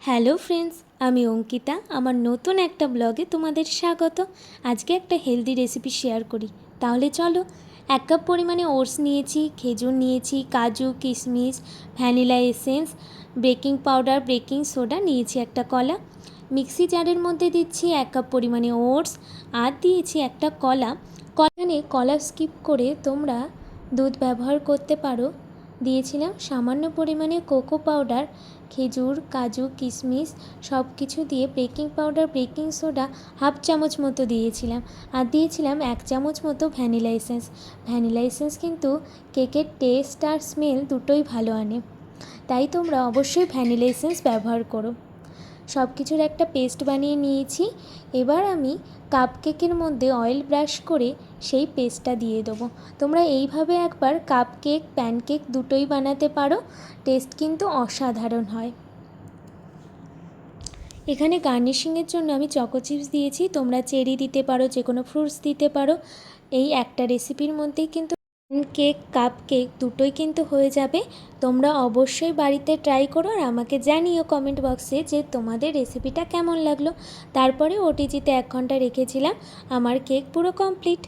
Hello friends, আমি অঙ্কিতা। আমার নতুন একটা ব্লগে তোমাদের স্বাগত। আজকে একটা হেলদি রেসিপি শেয়ার করি। তাহলে চলো। 1 কাপ পরিমাণে ওটস নিয়েছি, খেজুর নিয়েছি, কাজু, কিশমিশ, vanilla essence, baking powder, baking soda নিয়েছি, একটা কলা। মিক্সি জারের মধ্যে দিচ্ছি 1 কাপ পরিমাণে ওটস আর দিয়েছি একটা কলা। কলা স্কিপ করে তোমরা দুধ ব্যবহার করতে পারো। দিয়েছিলাম সামান্য পরিমাণে কোকো পাউডার, খেজুর, কাজু, কিশমিশ সব কিছু দিয়ে baking powder, baking soda half চামচ মতো দিয়েছিলাম আর দিয়েছিলাম 1 চামচ মতো ভ্যানিলা এসেন্স। ভ্যানিলা এসেন্স কিন্তু কেকের টেস্ট আর স্মেল দুটোই ভালো আনে, তাই তোমরা অবশ্যই ভ্যানিলা এসেন্স ব্যবহার করো। সব কিছুর একটা পেস্ট বানিয়ে নিয়েছি। এবার আমি কাপকেকের মধ্যে অয়েল ব্রাশ করে সেই পেস্টটা দিয়ে দেবো। তোমরা এইভাবে একবার কাপকেক, প্যানকেক দুটোই বানাতে পারো, টেস্ট কিন্তু অসাধারণ হয়। এখানে গার্নিশিংয়ের জন্য আমি চকো চিপস দিয়েছি, তোমরা চেরি দিতে পারো, যে কোনো ফ্রুটস দিতে পারো। এই একটা রেসিপির মধ্যেই কিন্তু কেক, কাপ কেক দুটোই কিন্তু হয়ে যাবে। তোমরা অবশ্যই বাড়িতে ট্রাই করো আর আমাকে জানিও কমেন্ট বক্সে যে তোমাদের রেসিপিটা কেমন লাগলো। তারপরে ওটিজিতে 1 ঘন্টা রেখেছিলাম। আমার কেক পুরো কমপ্লিট।